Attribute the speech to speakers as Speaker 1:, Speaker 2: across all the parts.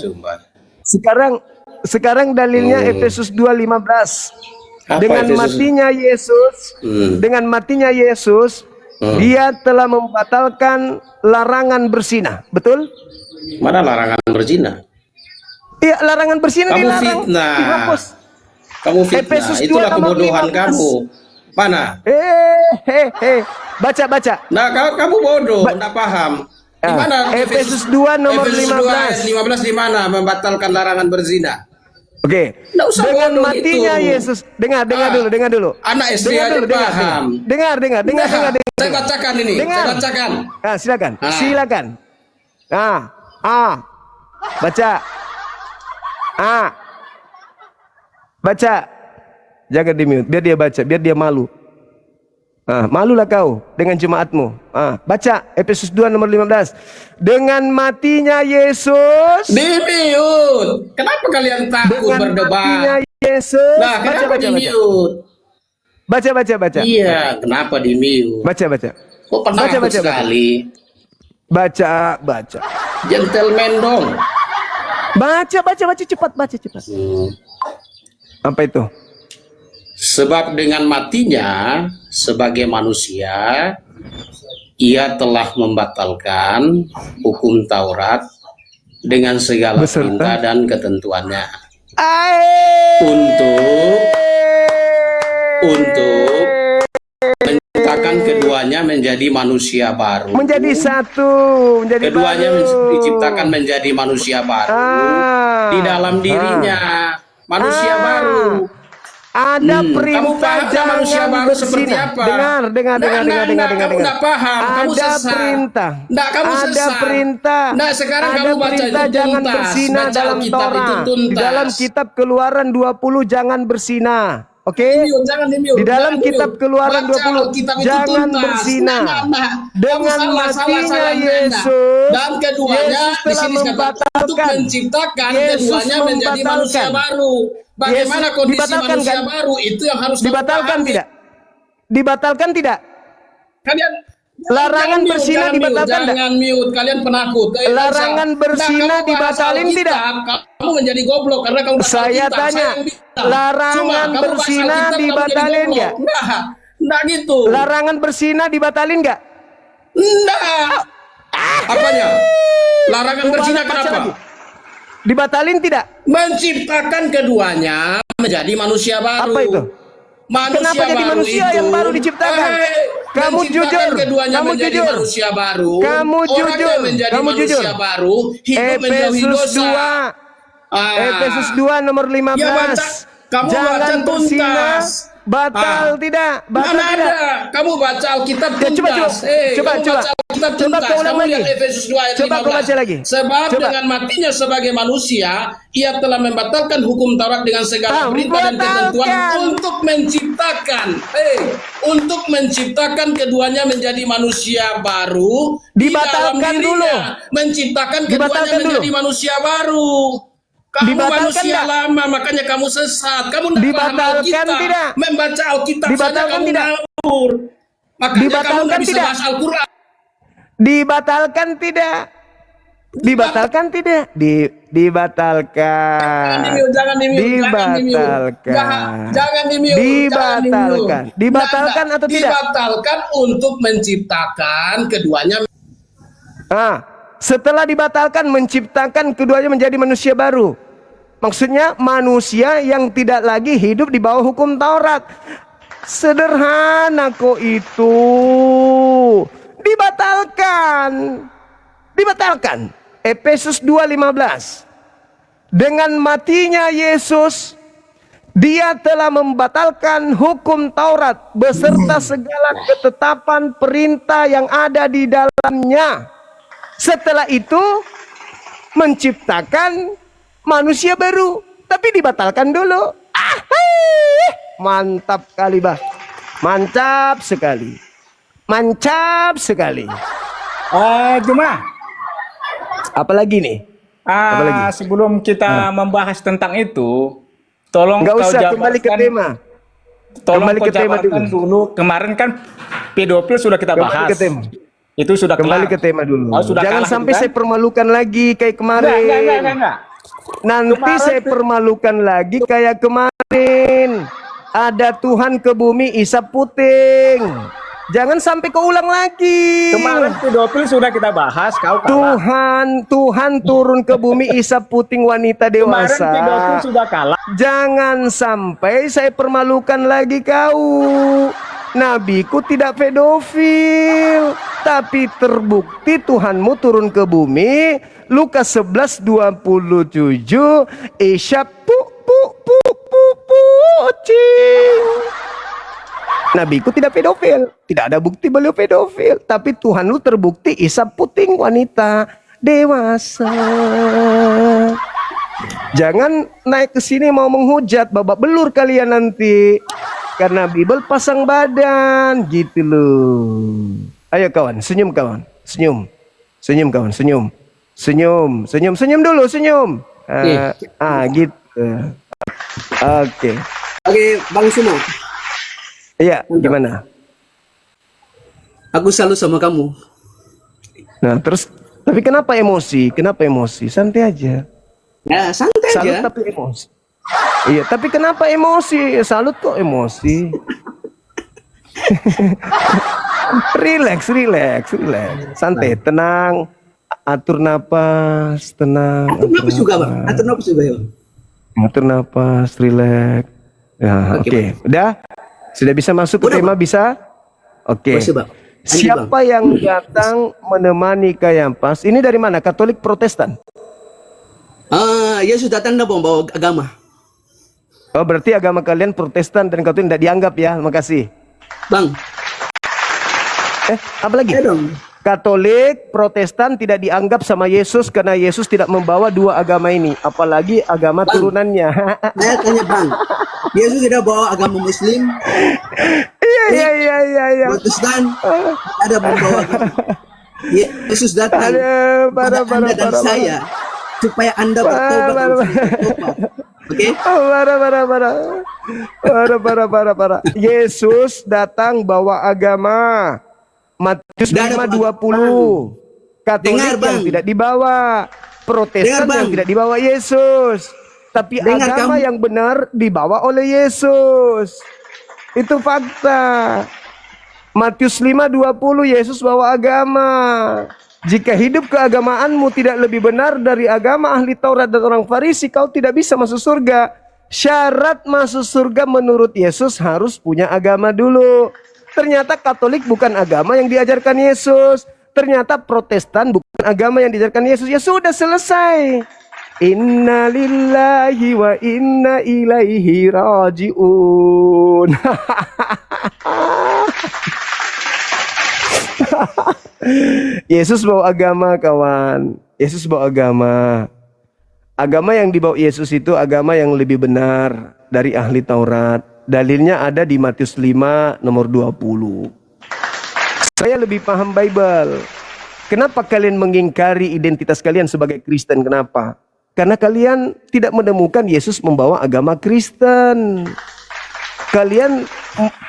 Speaker 1: Cuma.
Speaker 2: Sekarang dalilnya Efesus 2:15. Dengan
Speaker 1: Efesus?
Speaker 2: matinya Yesus, dengan matinya Yesus, dia telah membatalkan larangan berzina. Betul?
Speaker 1: Mana larangan berzina?
Speaker 2: Iya, larangan berzina
Speaker 1: Kamu
Speaker 2: dilarang.
Speaker 1: fitnah.
Speaker 2: Dihapus.
Speaker 1: Kamu fitnah.
Speaker 2: Efesus 2
Speaker 1: Itulah
Speaker 2: nomor
Speaker 1: kebodohan
Speaker 2: 15.
Speaker 1: kamu. Mana?
Speaker 2: Baca.
Speaker 1: Nah, kamu bodoh, enggak paham. Di mana
Speaker 2: Efesus 2 nomor
Speaker 1: Efesus 2 ayat
Speaker 2: 15.
Speaker 1: 15 di mana membatalkan larangan berzina?
Speaker 2: Oke.
Speaker 1: Nggak usah
Speaker 2: Dengan
Speaker 1: bodoh
Speaker 2: matinya
Speaker 1: itu.
Speaker 2: Yesus, dengar dulu.
Speaker 1: Anak SD aja paham.
Speaker 2: Dengar.
Speaker 1: Saya bacakan ini.
Speaker 2: Dengar.
Speaker 1: Saya bacakan.
Speaker 2: Nah, silakan.
Speaker 1: Ah.
Speaker 2: Silakan. Baca. Baca. Jangan di-mute, biar dia baca, biar dia malu. Malulah kau dengan jemaatmu. Baca Efesus 2 nomor 15. Dengan matinya Yesus.
Speaker 1: Di-mute. Kenapa kalian takut
Speaker 2: Dengan
Speaker 1: berdebat?
Speaker 2: matinya Yesus.
Speaker 1: Nah, kenapa di-mute?
Speaker 2: Baca.
Speaker 1: Iya, kenapa di-mute?
Speaker 2: Baca.
Speaker 1: Kok penakut sekali?
Speaker 2: Baca.
Speaker 1: Gentleman dong.
Speaker 2: Baca cepat. Apa itu?
Speaker 1: Sebab dengan matinya sebagai manusia, ia telah membatalkan hukum Taurat dengan segala perintah dan ketentuannya. Untuk menciptakan keduanya menjadi manusia baru.
Speaker 2: Menjadi satu, menjadi
Speaker 1: keduanya
Speaker 2: baru.
Speaker 1: diciptakan menjadi manusia baru di dalam dirinya, manusia baru.
Speaker 2: Ada perintah
Speaker 1: jangan manusia baru seperti apa?
Speaker 2: Dengar.
Speaker 1: Kamu nggak paham. Kamu
Speaker 2: ada
Speaker 1: sesat.
Speaker 2: perintah.
Speaker 1: Kamu
Speaker 2: ada
Speaker 1: sesat.
Speaker 2: perintah.
Speaker 1: Sekarang
Speaker 2: ada
Speaker 1: kamu baca
Speaker 2: perintah
Speaker 1: itu
Speaker 2: jangan
Speaker 1: tuntas.
Speaker 2: berzina
Speaker 1: Baca
Speaker 2: dalam
Speaker 1: Alkitab
Speaker 2: Torah.
Speaker 1: itu tuntas.
Speaker 2: Di dalam kitab Keluaran 20 jangan berzina. Oke?
Speaker 1: Jangan di-mute.
Speaker 2: Di dalam kitab Keluaran 20 jangan berzina. Dengan matinya Yesus.
Speaker 1: Dan keduanya
Speaker 2: Yesus telah
Speaker 1: untuk menciptakan keduanya menjadi manusia baru. Bagaimana kondisi manusia baru itu yang harus
Speaker 2: dibatalkan tidak? Dibatalkan tidak?
Speaker 1: Kalian
Speaker 2: larangan berzina dibatalkan tidak?
Speaker 1: Jangan mute, kalian penakut.
Speaker 2: Larangan berzina dibatalin tidak?
Speaker 1: Kamu menjadi goblok karena kamu
Speaker 2: saya tanya. Larangan berzina dibatalin nggak?
Speaker 1: Enggak gitu.
Speaker 2: Larangan berzina dibatalin nggak?
Speaker 1: Enggak. Apanya? Larangan berzina kenapa?
Speaker 2: Dibatalin tidak?
Speaker 1: Menciptakan keduanya menjadi manusia baru.
Speaker 2: Apa itu? Kenapa jadi manusia yang baru diciptakan? Kamu jujur. Kamu jujur.
Speaker 1: Manusia baru.
Speaker 2: Kamu jujur. Kamu jujur.
Speaker 1: Baru,
Speaker 2: Efesus 2. Efesus 2 nomor 15. Jangan berzina. Batal tidak? Batal tidak?
Speaker 1: Kamu baca Alkitab tuntas.
Speaker 2: Coba kau ulang lagi.
Speaker 1: Efesus 2 ayat 15.
Speaker 2: Coba kau baca lagi.
Speaker 1: Sebab dengan matinya sebagai manusia, ia telah membatalkan hukum Taurat dengan segala perintah dan ketentuan untuk menciptakan keduanya menjadi manusia baru.
Speaker 2: Dibatalkan dulu.
Speaker 1: Menciptakan keduanya menjadi manusia baru. Kamu manusia lama, makanya kamu sesat. Kamu
Speaker 2: dibatalkan tidak?
Speaker 1: Membaca Alkitab
Speaker 2: dibatalkan
Speaker 1: saja
Speaker 2: tidak?
Speaker 1: Makanya
Speaker 2: dibatalkan
Speaker 1: kamu bisa
Speaker 2: tidak?
Speaker 1: bahas Al-Quran.
Speaker 2: Dibatalkan tidak? Dibatalkan tidak? Dibatalkan.
Speaker 1: Jangan
Speaker 2: dibatalkan. Dibatalkan atau tidak?
Speaker 1: Dibatalkan untuk menciptakan keduanya.
Speaker 2: Setelah dibatalkan menciptakan keduanya menjadi manusia baru. Maksudnya manusia yang tidak lagi hidup di bawah hukum Taurat. Sederhana kok itu. Dibatalkan. Efesus 2:15. Dengan matinya Yesus, dia telah membatalkan hukum Taurat beserta segala ketetapan perintah yang ada di dalamnya. Setelah itu menciptakan manusia baru, tapi dibatalkan dulu. Mantap kali, Bah. Mantap sekali.
Speaker 3: Cuma
Speaker 2: apalagi nih?
Speaker 3: Sebelum kita membahas tentang itu, tolong
Speaker 2: nggak usah, kembali ke tema.
Speaker 3: Tolong kembali ke tema dulu. Kemarin kan pedofil sudah kita bahas. Itu sudah
Speaker 2: Kembali
Speaker 3: kelar.
Speaker 2: ke tema dulu.
Speaker 3: Oh, sudah
Speaker 2: Jangan
Speaker 3: kalah
Speaker 2: sampai
Speaker 3: itu, kan?
Speaker 2: saya permalukan lagi kayak kemarin.
Speaker 3: Enggak.
Speaker 2: Nanti
Speaker 3: Kemarin
Speaker 2: saya permalukan lagi kayak kemarin. Ada Tuhan ke bumi isap puting. Jangan sampai keulang lagi.
Speaker 3: Kemarin pedofil sudah kita bahas, kau kalah.
Speaker 2: Tuhan turun ke bumi isap puting wanita
Speaker 3: Kemarin
Speaker 2: dewasa.
Speaker 3: pedofil sudah kalah.
Speaker 2: Jangan sampai saya permalukan lagi kau. Nabiku tidak pedofil, tapi terbukti Tuhanmu turun ke bumi. Lukas 11:27, isap pucing. Nabiku tidak pedofil, tidak ada bukti beliau pedofil, tapi Tuhan lu terbukti isap puting wanita dewasa. Jangan naik ke sini mau menghujat, babak belur kalian nanti. Karena Bible pasang badan gitu loh. Ayo kawan, senyum kawan, senyum. Senyum kawan, senyum. Senyum dulu, senyum. Gitu. Oke.
Speaker 4: Oke, Bang Sumo.
Speaker 2: Iya, gimana?
Speaker 4: Aku salut sama kamu.
Speaker 2: Nah, terus tapi kenapa emosi? Kenapa emosi? Santai aja.
Speaker 4: Ya, santai
Speaker 2: Salut
Speaker 4: aja.
Speaker 2: tapi emosi. Iya, tapi kenapa emosi? Salut kok emosi. Relax. Santai, tenang. Atur napas, tenang.
Speaker 4: Atur napas juga, Bang. Atur napas juga, ya, Bang.
Speaker 2: Atur napas, relax. Ya, oke. Udah? Sudah bisa masuk ke tema, bisa? Oke.
Speaker 4: Masih, Bang. Lanjut,
Speaker 2: Siapa yang datang menemani Kayampas? Ini dari mana? Katolik, Protestan?
Speaker 4: Yesus datang dan bawa agama.
Speaker 2: Oh, berarti agama kalian Protestan dan Katolik tidak dianggap ya? Makasih.
Speaker 4: Bang,
Speaker 2: Apa lagi?
Speaker 4: ya dong.
Speaker 2: Katolik, Protestan tidak dianggap sama Yesus karena Yesus tidak membawa dua agama ini, apalagi agama turunannya.
Speaker 4: Saya tanya, Bang. Yesus tidak bawa agama Muslim,
Speaker 2: Iya.
Speaker 4: Protestan, ada membawa agama. Yesus datang
Speaker 2: Aduh,
Speaker 4: kepada Anda dan saya supaya Anda bertobat dan saya bertobat. Oke?
Speaker 2: Parah. Yesus datang bawa agama. Matius
Speaker 4: Tidak ada
Speaker 2: 5:20. Katolik
Speaker 4: Dengar,
Speaker 2: yang
Speaker 4: Bang.
Speaker 2: tidak dibawa, Protestan
Speaker 4: Dengar, Bang.
Speaker 2: yang tidak dibawa Yesus. Tapi
Speaker 4: Dengar,
Speaker 2: agama
Speaker 4: kamu.
Speaker 2: yang benar dibawa oleh Yesus. Itu fakta. Matius 5:20, Yesus bawa agama. Jika hidup keagamaanmu tidak lebih benar dari agama ahli Taurat dan orang Farisi, kau tidak bisa masuk surga. Syarat masuk surga menurut Yesus harus punya agama dulu. Ternyata Katolik bukan agama yang diajarkan Yesus. Ternyata Protestan bukan agama yang diajarkan Yesus. Ya sudah, selesai. Inna lillahi wa inna ilaihi raji'un. Yesus bawa agama, kawan. Yesus bawa agama. Agama yang dibawa Yesus itu agama yang lebih benar dari ahli Taurat. Dalilnya ada di Matius 5 nomor 20. Saya lebih paham Bible. Kenapa kalian mengingkari identitas kalian sebagai Kristen? Kenapa? Karena kalian tidak menemukan Yesus membawa agama Kristen. Kalian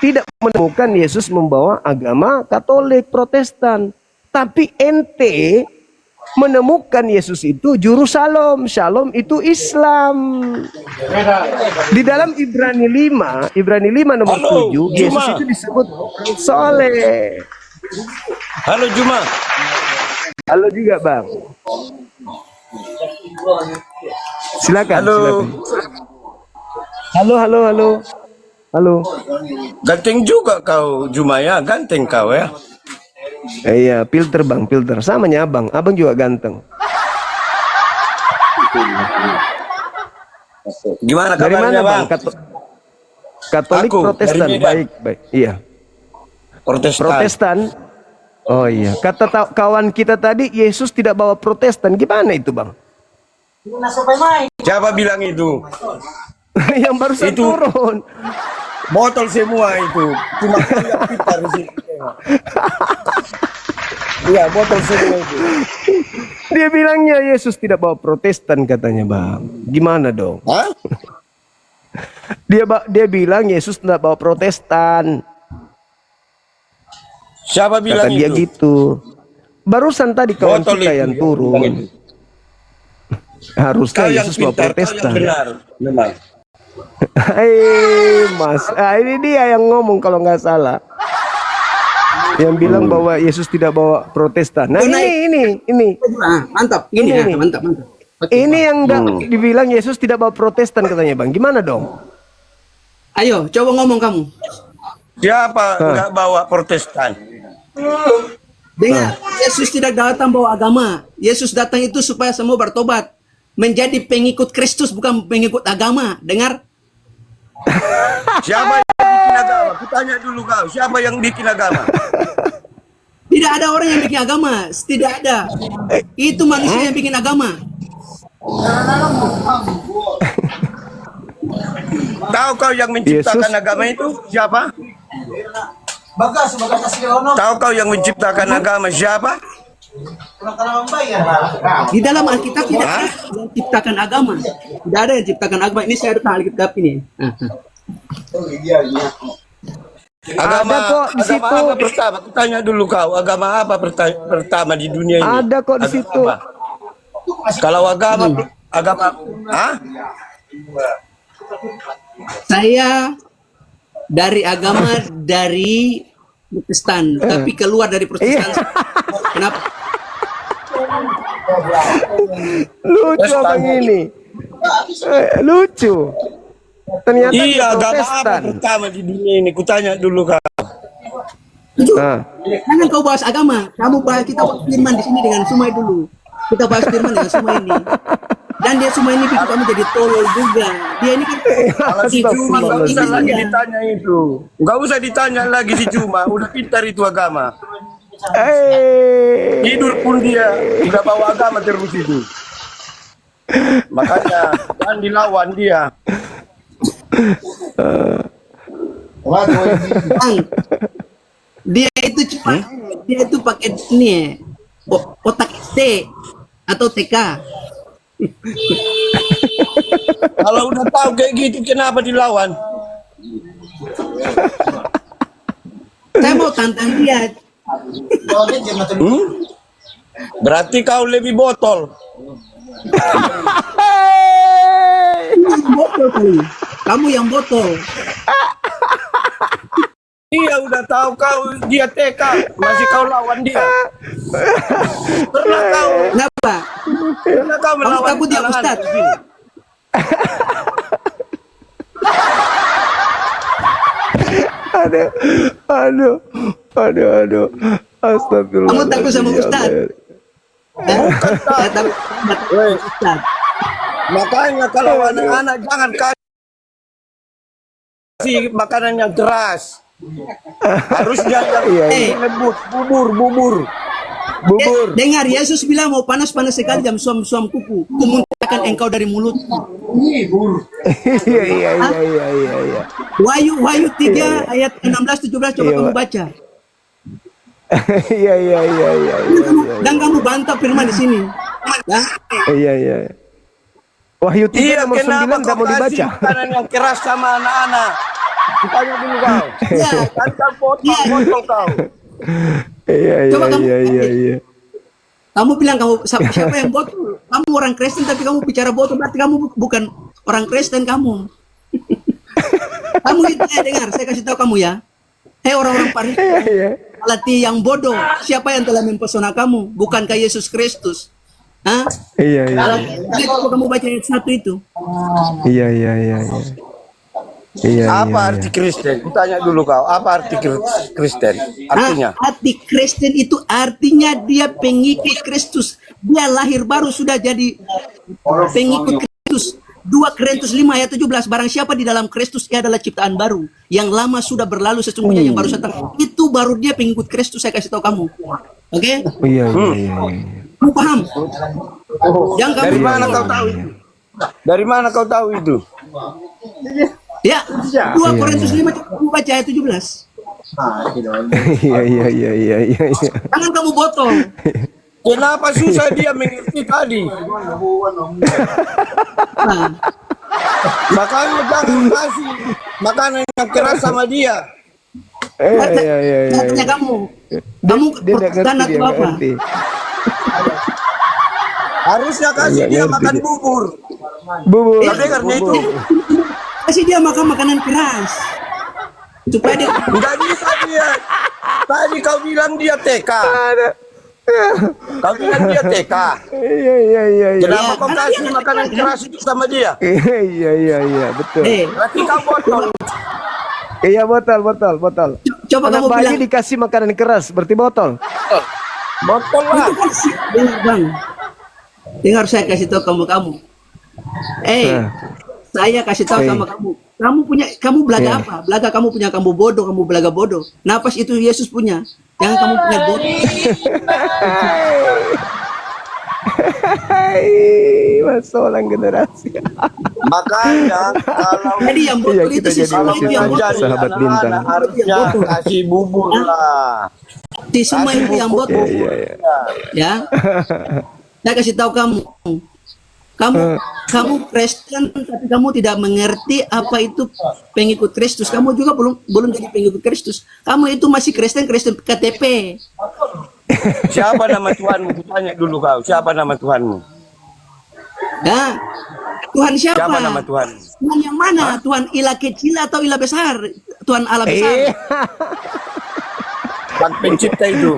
Speaker 2: tidak menemukan Yesus membawa agama Katolik, Protestan. Tapi ente menemukan Yesus itu juru shalom. Shalom itu Islam. Di dalam Ibrani 5 nomor 7, Yesus
Speaker 5: Juma.
Speaker 2: itu disebut soleh.
Speaker 5: Halo Juma.
Speaker 2: Halo juga, Bang. Silakan. Halo.
Speaker 5: Ganteng juga kau Juma ya, ganteng kau ya.
Speaker 2: Iya, filter Bang, filter. Samanya Abang. Abang juga ganteng.
Speaker 5: Gimana
Speaker 2: Dari mana,
Speaker 5: kabarnya
Speaker 2: Bang?
Speaker 5: Bang?
Speaker 2: Katolik,
Speaker 5: Aku,
Speaker 2: Protestan.
Speaker 5: dari Medan.
Speaker 2: Baik. Iya.
Speaker 5: Protestan.
Speaker 2: Protestan. Oh iya. Kata kawan kita tadi, Yesus tidak bawa Protestan. Gimana itu, Bang?
Speaker 5: Siapa bilang itu?
Speaker 2: Yang barusan
Speaker 5: Itu.
Speaker 2: turun.
Speaker 5: Botol semua itu. Cuma kau yang pintar di sini. Iya, botol semua itu.
Speaker 2: Dia bilangnya Yesus tidak bawa Protestan katanya, Bang. Gimana dong?
Speaker 5: Hah?
Speaker 2: Dia bilang Yesus tidak bawa Protestan.
Speaker 5: Siapa bilang
Speaker 2: Kata dia
Speaker 5: itu?
Speaker 2: gitu. Barusan tadi kawan
Speaker 5: Botol
Speaker 2: kita
Speaker 5: itu,
Speaker 2: yang
Speaker 5: ya,
Speaker 2: turun.
Speaker 5: itu.
Speaker 2: Harusnya
Speaker 5: Kau yang
Speaker 2: Yesus mau
Speaker 5: pintar, kau yang
Speaker 2: protestan.
Speaker 5: benar. Memang.
Speaker 2: Mas, ini dia yang ngomong kalau nggak salah. Yang bilang bahwa Yesus tidak bawa protestan. Nah ini.
Speaker 4: Ah, mantap. Ini
Speaker 2: Ini,
Speaker 4: ya,
Speaker 2: ini.
Speaker 4: mantap.
Speaker 2: Ini yang dibilang Yesus tidak bawa protestan katanya bang. Gimana dong?
Speaker 4: Ayo, coba ngomong kamu.
Speaker 5: Siapa nggak bawa Protestan?
Speaker 4: Dengar, Yesus tidak datang bawa agama. Yesus datang itu supaya semua bertobat. Menjadi pengikut Kristus, bukan pengikut agama. Dengar?
Speaker 5: Siapa yang bikin agama? Kutanya dulu kau, siapa yang bikin agama?
Speaker 4: Tidak ada orang yang bikin agama. Tidak ada. Itu manusia yang bikin agama.
Speaker 5: Tahu kau yang menciptakan
Speaker 2: Yesus.
Speaker 5: agama itu siapa? Tahu kau yang menciptakan agama siapa?
Speaker 4: Di dalam Alkitab tidak ada yang ciptakan agama. Tidak ada yang ciptakan agama. Ini saya ada Alkitab ini.
Speaker 5: Agama,
Speaker 2: Ada kok di
Speaker 5: agama
Speaker 2: situ.
Speaker 5: apa pertama? Kutanya dulu kau, agama apa pertama di dunia ini?
Speaker 2: Ada kok di
Speaker 5: Agama
Speaker 2: situ.
Speaker 5: apa? Kalau agama, hah?
Speaker 4: Saya dari agama dari Protestan, tapi keluar dari Protestan. Kenapa?
Speaker 2: Lucu abang ini. Lucu. Ternyata dia
Speaker 5: Iya, agama apa
Speaker 2: Protestan.
Speaker 5: pertama di dunia ini? Kutanya dulu kau.
Speaker 2: Ah.
Speaker 4: Jangan kau bahas agama. Kamu bahas, kita bahas firman di sini dengan Sumai dulu. Kita bahas firman dengan Sumai ini. Dan dia Sumai ini bikin kamu jadi tolol juga. Dia ini kan
Speaker 5: Kalau si Cuma nggak usah lagi
Speaker 4: Iya.
Speaker 5: ditanya itu. Nggak usah ditanya lagi si Cuma. Udah pintar itu agama. Tidur pun dia tidak bawa agama terus itu. Makanya jangan dilawan dia.
Speaker 4: Bang, dia itu cuma dia itu pakai ini otak SD atau TK.
Speaker 5: Kalau udah tahu kayak gitu kenapa dilawan?
Speaker 4: Saya mau tantang dia.
Speaker 5: Berarti kau lebih botol.
Speaker 4: Botol kali. Kamu yang botol.
Speaker 5: Iya udah tahu kau dia TK masih kau lawan dia. Pernah
Speaker 4: Kenapa?
Speaker 5: kau
Speaker 4: Kamu
Speaker 5: melawan
Speaker 4: takut dia
Speaker 5: kesalahan
Speaker 4: Ustaz?
Speaker 5: di sini?
Speaker 2: Aduh. Astagfirullah.
Speaker 4: Kamu takut sama Ustaz? Saya takut sama Ustaz.
Speaker 5: Makanya kalau anak-anak jangan kasih makanan yang keras. Harus jangan lembut, bubur.
Speaker 4: Dengar, Yesus bilang mau panas-panas sekali jam suam-suam kuku. Kumuntahkan engkau dari mulut.
Speaker 2: Iya.
Speaker 4: Wahyu 3 ayat 16-17 coba
Speaker 2: Iya,
Speaker 4: kamu
Speaker 2: Pak.
Speaker 4: baca.
Speaker 2: Iya.
Speaker 4: Dan kamu bantah firman di sini. Ya?
Speaker 2: Iya. Wahyu 3
Speaker 5: Iya,
Speaker 2: nomor 9
Speaker 5: kenapa
Speaker 2: nggak
Speaker 5: kau
Speaker 2: mau
Speaker 5: kasih
Speaker 2: dibaca.
Speaker 5: makanan yang keras sama anak-anak? Tanya dulu kau.
Speaker 4: Iya.
Speaker 5: Kan kau potong kau.
Speaker 4: Coba kamu-
Speaker 2: Iya.
Speaker 4: Kamu bilang siapa yang botol? Kamu orang Kristen tapi kamu bicara botol, berarti kamu bukan orang Kristen kamu. Kamu itu dengar, saya kasih tahu kamu ya. Hei orang-orang Farisi,
Speaker 2: Iya.
Speaker 4: Galati yang bodoh, siapa yang telah mempesona kamu? Bukankah Yesus Kristus? Hah?
Speaker 2: Iya.
Speaker 4: Kalau kamu baca ayat 1 itu.
Speaker 2: Iya.
Speaker 5: Apa arti Kristen? Kutanya dulu kau. Apa arti Kristen? Artinya?
Speaker 4: Arti Kristen itu artinya dia pengikut Kristus. Dia lahir baru sudah jadi pengikut Kristus. 2 Korintus 5 ayat 17. Barang siapa di dalam Kristus, ia adalah ciptaan baru. Yang lama sudah berlalu, sesungguhnya yang baru datang. Itu baru dia pengikut Kristus, saya kasih tahu kamu. Oke?
Speaker 2: Iya.
Speaker 4: Kamu paham? Yang kamu
Speaker 5: Dari mana kau tahu itu? Dari mana kau tahu itu?
Speaker 4: Ya, 2 Korintus 5 kamu baca ayat 17.
Speaker 2: Iya.
Speaker 4: Jangan kamu botol.
Speaker 5: Kenapa susah dia mengerti tadi?
Speaker 4: Nah,
Speaker 5: Makanya jangan kasih makanan yang keras sama dia.
Speaker 2: Iya.
Speaker 4: Artinya kamu Kamu
Speaker 2: Dia nggak
Speaker 4: Protestan
Speaker 2: ngerti, dia
Speaker 4: atau
Speaker 2: nggak
Speaker 4: apa?
Speaker 2: ngerti.
Speaker 5: Harusnya kasih
Speaker 2: Nggak
Speaker 5: dia
Speaker 2: ngerti
Speaker 5: makan
Speaker 2: dia.
Speaker 5: bubur.
Speaker 2: Bubur.
Speaker 5: Kau dengarnya itu?
Speaker 4: Kasih dia makan makanan keras. Supaya dia
Speaker 5: Enggak bisa dia. Tadi kau bilang dia TK.
Speaker 2: Ada.
Speaker 5: Kau bilang dia TK.
Speaker 2: Iya, iya, iya, iya.
Speaker 5: Kenapa kau
Speaker 4: karena
Speaker 5: kasih
Speaker 4: dia
Speaker 5: makanan
Speaker 4: TK,
Speaker 5: keras itu sama dia?
Speaker 2: Iya, iya, iya, betul.
Speaker 5: Berarti kau botol.
Speaker 2: Iya, botol.
Speaker 4: coba
Speaker 2: Anak
Speaker 4: kamu
Speaker 2: bayi
Speaker 4: bilang
Speaker 2: dikasih makanan keras, berarti botol.
Speaker 5: Botol lah.
Speaker 4: itu kan dengar bang. Dengar saya kasih tahu kamu.
Speaker 2: Nah.
Speaker 4: Saya kasih tahu sama kamu. Kamu belaga
Speaker 2: Iya.
Speaker 4: apa? Belaga kamu punya kamu bodoh, kamu belaga bodoh. Napas itu Yesus punya. Jangan kamu punya bodoh.
Speaker 2: Hai, masalah generasi.
Speaker 5: Makanya kalau
Speaker 4: Jadi yang
Speaker 2: Iya,
Speaker 4: bodoh
Speaker 2: kita
Speaker 4: itu si
Speaker 2: jadi
Speaker 4: semua
Speaker 2: masih
Speaker 4: itu yang
Speaker 2: tahu.
Speaker 4: bodoh.
Speaker 5: jadi
Speaker 2: Sahabat bintang.
Speaker 5: anak-anak harusnya kasih bubur lah.
Speaker 4: Si semua itu yang bodoh.
Speaker 2: Iya, iya.
Speaker 4: Ya. Saya kasih tahu kamu. Kamu Kristen tapi kamu tidak mengerti apa itu pengikut Kristus. Kamu juga belum jadi pengikut Kristus. Kamu itu masih Kristen KTP.
Speaker 5: Siapa nama Tuhanmu? Kutanya dulu kau. Siapa nama Tuhanmu?
Speaker 4: Nah, Tuhan siapa?
Speaker 5: Siapa nama Tuhan?
Speaker 4: Tuhan yang mana? Tuhan ilah kecil atau ilah besar? Tuhan Allah besar.
Speaker 5: Sang pencipta itu.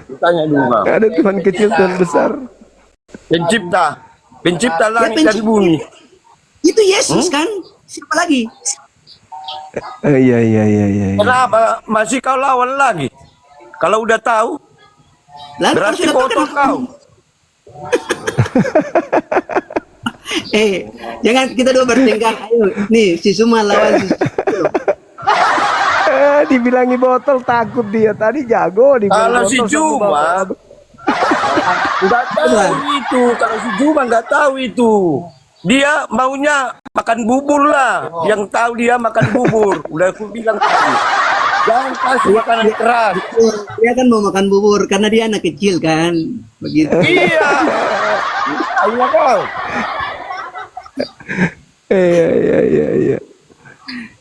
Speaker 5: Kutanya dulu kau.
Speaker 2: Ada Tuhan kecil, Tuhan besar.
Speaker 5: Pencipta langit dan
Speaker 4: pencipta.
Speaker 5: bumi.
Speaker 4: Itu Yesus kan? Siapa lagi?
Speaker 2: Iya, iya, iya, iya.
Speaker 5: Kenapa masih kau lawan lagi? Kalau udah tahu,
Speaker 4: Lalu
Speaker 5: berarti
Speaker 4: sudah tahu
Speaker 5: botol
Speaker 4: kenapa?
Speaker 5: kau.
Speaker 4: Jangan kita dua bertengkar. Ayo, nih si Suma lawan si
Speaker 2: Dibilangi botol takut dia. Tadi jago dibilang
Speaker 5: Kalau
Speaker 2: botol
Speaker 5: si
Speaker 2: sama
Speaker 5: Juma
Speaker 2: bapak.
Speaker 5: nggak tahu itu. Kalau si Juma nggak tahu itu. Dia maunya makan bubur lah. Yang tahu dia makan bubur. Udah aku bilang tadi. Jangan kasih makanan keras.
Speaker 4: Dia kan mau makan bubur karena dia anak kecil kan. Begitu.
Speaker 5: Iya. Ayo kau.
Speaker 2: Iya, iya, iya, iya.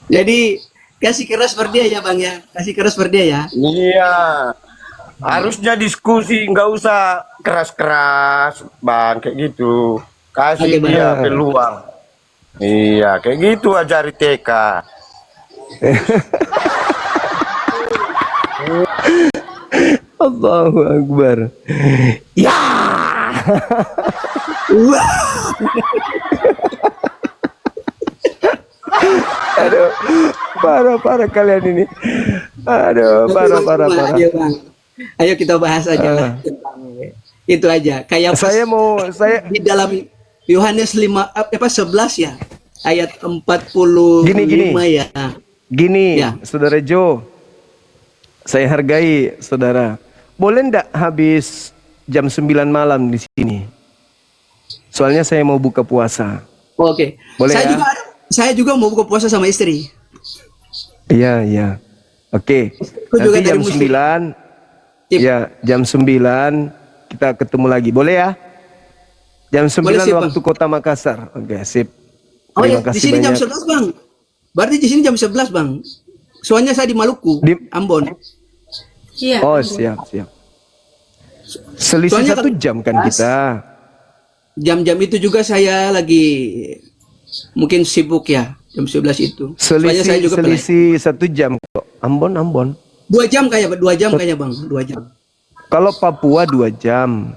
Speaker 4: Jadi kasih keras per dia ya Bang ya. Kasih keras per dia ya.
Speaker 5: Iya. Harusnya diskusi, nggak usah keras-keras, Bang, kayak gitu. Kasih
Speaker 4: Oke, Bang.
Speaker 5: dia peluang. Iya, kayak gitu ajari TK.
Speaker 2: Allahu Akbar. Ya.
Speaker 4: Wah.
Speaker 2: Aduh, parah kalian ini. Aduh, parah.
Speaker 4: Ayo Bang. Ayo kita bahas aja lah. Itu aja. Kayak
Speaker 2: Saya
Speaker 4: di dalam Yohanes 11 ya. Ayat 45
Speaker 2: Gini.
Speaker 4: ya.
Speaker 2: Gini,
Speaker 4: Ya.
Speaker 2: Saudara Jo, saya hargai saudara. Boleh ndak habis jam 9 malam di sini? Soalnya saya mau buka puasa.
Speaker 4: Oke.
Speaker 2: Boleh ya?
Speaker 4: Saya juga mau buka puasa sama istri.
Speaker 2: Iya. Oke.
Speaker 4: Aku juga
Speaker 2: Nanti
Speaker 4: dari
Speaker 2: jam
Speaker 4: muslim.
Speaker 2: 9.
Speaker 4: Sip.
Speaker 2: Ya, jam 9 kita ketemu lagi. Boleh ya? Jam 9
Speaker 4: Boleh, sip,
Speaker 2: waktu Kota Makassar. Oke, sip.
Speaker 4: Oh
Speaker 2: Terima
Speaker 4: ya, di
Speaker 2: kasih
Speaker 4: sini jam
Speaker 2: banyak.
Speaker 4: 11 Bang. Berarti di sini jam 11 Bang. Soalnya saya di Maluku, Ambon.
Speaker 6: Iya.
Speaker 2: Oh, siap. Selisih
Speaker 4: Soalnya
Speaker 2: 1 jam kan
Speaker 4: pas-
Speaker 2: kita.
Speaker 4: Jam-jam itu juga saya lagi mungkin sibuk ya, jam 11 itu. Soalnya saya juga pernah.
Speaker 2: Selisih 1 jam kok. Ambon.
Speaker 4: 2 jam kayak 2 jam kayaknya Bang, 2 jam.
Speaker 2: Kalau Papua 2 jam.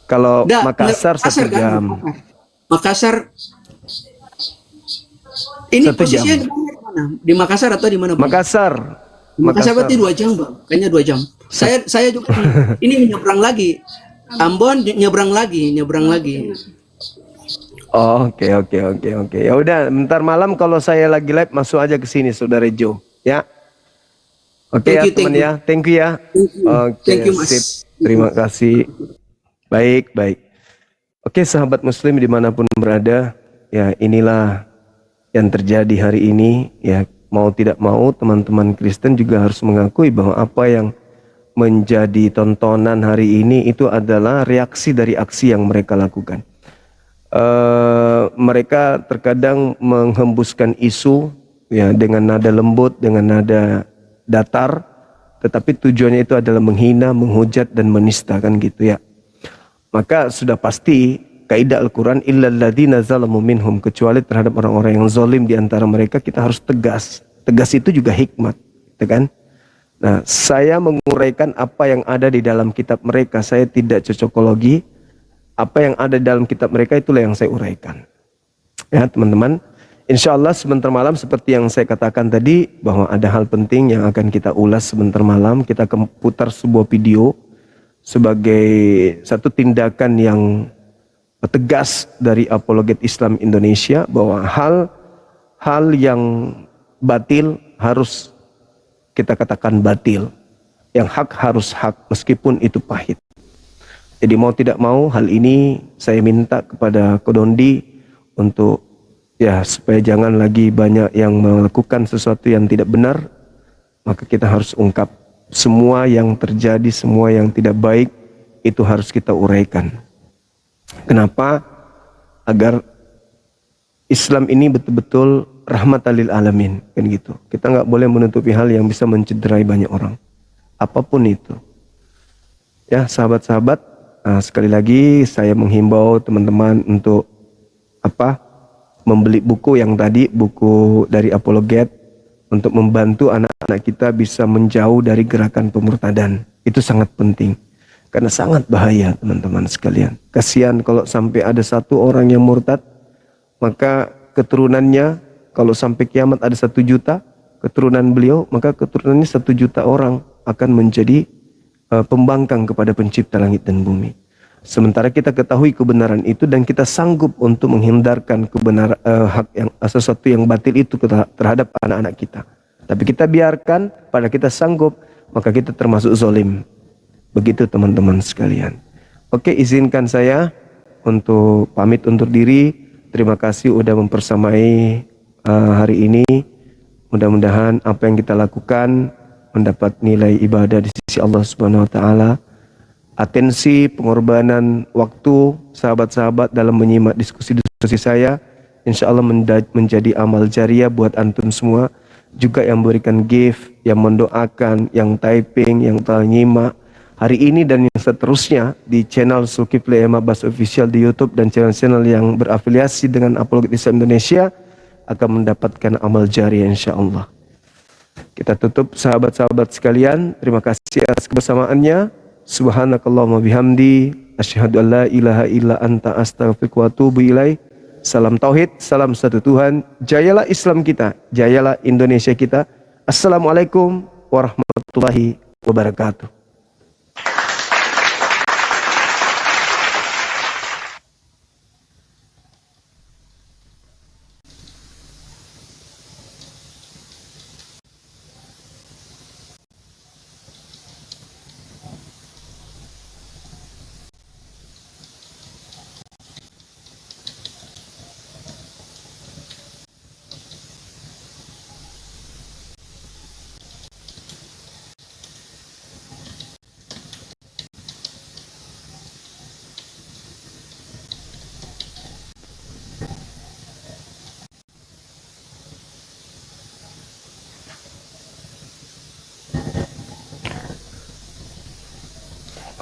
Speaker 2: Kalau
Speaker 4: Nggak,
Speaker 2: Makassar 1
Speaker 4: kan?
Speaker 2: jam.
Speaker 4: Makassar. Ini
Speaker 2: 1
Speaker 4: posisinya
Speaker 2: jam.
Speaker 4: di mana? Di Makassar atau di mana Bang?
Speaker 2: Makassar.
Speaker 4: Makassar berarti 2 jam Bang. Kayaknya 2 jam. Saya juga ini nyebrang lagi. Ambon nyebrang lagi.
Speaker 2: Oh, oke. Ya udah, bentar malam kalau saya lagi live masuk aja ke sini Saudara Jo, ya. Oke ya teman ya. Thank you ya. Oke,
Speaker 4: Thank you, Mas.
Speaker 2: sip. Terima kasih. Baik. Oke, sahabat muslim dimanapun berada, ya inilah yang terjadi hari ini. Ya, mau tidak mau teman-teman Kristen juga harus mengakui bahwa apa yang menjadi tontonan hari ini itu adalah reaksi dari aksi yang mereka lakukan. Mereka terkadang menghembuskan isu ya dengan nada lembut, dengan nada datar, tetapi tujuannya itu adalah menghina, menghujat dan menistakan gitu ya. Maka sudah pasti kaidah Al-Quran illal ladzina zalamu minhum, kecuali terhadap orang-orang yang zalim di antara mereka kita harus tegas. Tegas itu juga hikmat, gitu kan? Nah, saya menguraikan apa yang ada di dalam kitab mereka. Saya tidak cocokologi. Apa yang ada di dalam kitab mereka itulah yang saya uraikan. Ya, teman-teman. Insya Allah sebentar malam seperti yang saya katakan tadi, bahwa ada hal penting yang akan kita ulas sebentar malam. Kita akan putar sebuah video sebagai satu tindakan yang tegas dari apologet Islam Indonesia, bahwa hal yang batil harus kita katakan batil, yang hak harus hak meskipun itu pahit. Jadi mau tidak mau hal ini saya minta kepada Kodondi untuk ya supaya jangan lagi banyak yang melakukan sesuatu yang tidak benar, maka kita harus ungkap semua yang terjadi, semua yang tidak baik itu harus kita uraikan. Kenapa? Agar Islam ini betul-betul rahmatan lil alamin, kan gitu. Kita nggak boleh menutupi hal yang bisa mencederai banyak orang, apapun itu. Ya sahabat-sahabat, sekali lagi saya menghimbau teman-teman untuk membeli buku yang tadi, buku dari apologet, untuk membantu anak-anak kita bisa menjauh dari gerakan pemurtadan. Itu sangat penting, karena sangat bahaya teman-teman sekalian. Kasihan kalau sampai ada satu orang yang murtad, maka keturunannya, kalau sampai kiamat ada 1 juta keturunan beliau, maka keturunannya 1 juta orang akan menjadi pembangkang kepada pencipta langit dan bumi. Sementara kita ketahui kebenaran itu dan kita sanggup untuk menghindarkan kebenaran hak yang sesuatu yang batil itu terhadap anak-anak kita. Tapi kita biarkan, pada kita sanggup, maka kita termasuk zalim. Begitu teman-teman sekalian. Oke, izinkan saya untuk pamit undur diri. Terima kasih udah mempersamai hari ini. Mudah-mudahan apa yang kita lakukan mendapat nilai ibadah di sisi Allah Subhanahu wa taala. Atensi, pengorbanan waktu sahabat-sahabat dalam menyimak diskusi-diskusi saya, insya Allah menjadi amal jariah buat antum semua. Juga yang memberikan gift, yang mendoakan, yang typing, yang telah nyimak hari ini dan yang seterusnya di channel Zulkifli M. Abbas Official di YouTube dan channel-channel yang berafiliasi dengan Apologet Islam Indonesia akan mendapatkan amal jariah insya Allah. Kita tutup sahabat-sahabat sekalian. Terima kasih atas kebersamaannya. Subhanakallahumma bihamdi asyhadu an la ilaha illa anta astaghfiruka wa atubu ilaik. Salam tauhid, salam satu Tuhan. Jayalah Islam kita, jayalah Indonesia kita. Assalamualaikum warahmatullahi wabarakatuh.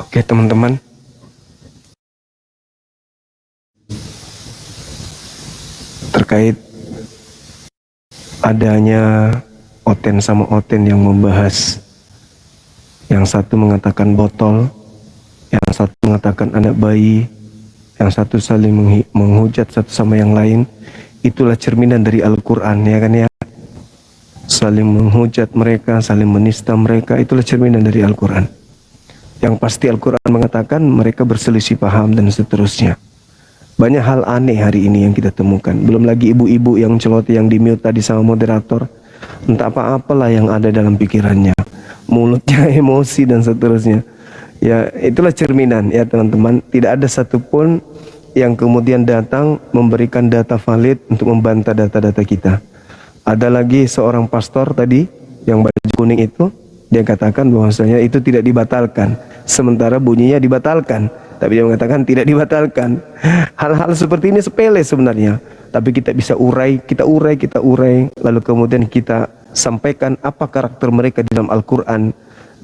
Speaker 2: Oke teman-teman, terkait adanya Oten sama Oten yang membahas, yang satu mengatakan botol, yang satu mengatakan anak bayi, yang satu saling menghujat satu sama yang lain, itulah cerminan dari Al-Quran, ya kan ya. Saling menghujat mereka, saling menista mereka, itulah cerminan dari Al-Quran. Yang pasti Al-Quran mengatakan mereka berselisih paham dan seterusnya. Banyak hal aneh hari ini yang kita temukan. Belum lagi ibu-ibu yang celoteh yang di-mute tadi sama moderator. Entah apa-apalah yang ada dalam pikirannya. Mulutnya emosi dan seterusnya. Ya itulah cerminan ya teman-teman. Tidak ada satupun yang kemudian datang memberikan data valid untuk membantah data-data kita. Ada lagi seorang pastor tadi yang baju kuning itu. Dia katakan bahwasanya itu tidak dibatalkan, sementara bunyinya dibatalkan, tapi dia mengatakan tidak dibatalkan. Hal-hal seperti ini sepele sebenarnya, tapi kita bisa urai, kita urai, lalu kemudian kita sampaikan apa karakter mereka di dalam Al-Quran,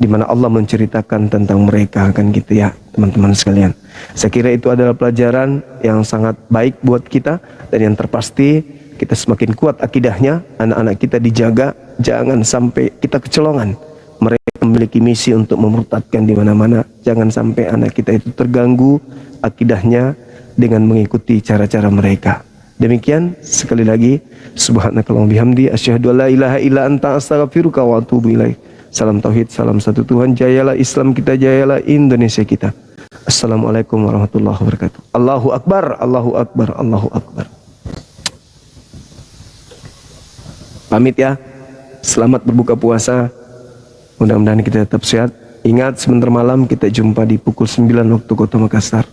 Speaker 2: di mana Allah menceritakan tentang mereka, kan gitu ya teman-teman sekalian. Saya kira itu adalah pelajaran yang sangat baik buat kita, dan yang terpasti kita semakin kuat akidahnya, anak-anak kita dijaga, jangan sampai kita kecolongan. Mereka memiliki misi untuk memurtadkan di mana-mana. Jangan sampai anak kita itu terganggu akidahnya dengan mengikuti cara-cara mereka. Demikian, sekali lagi, subhanakallahumma bihamdi asyhadu an la ilaha illa anta astaghfiruka wa atubu ilaik. Salam tauhid, salam satu Tuhan, jayalah Islam kita, jayalah Indonesia kita. Assalamualaikum warahmatullahi wabarakatuh. Allahu Akbar, Allahu Akbar, Allahu Akbar. Pamit ya. Selamat berbuka puasa. Mudah-mudahan kita tetap sehat. Ingat, sebentar malam kita jumpa di pukul 9 waktu Kota Makassar.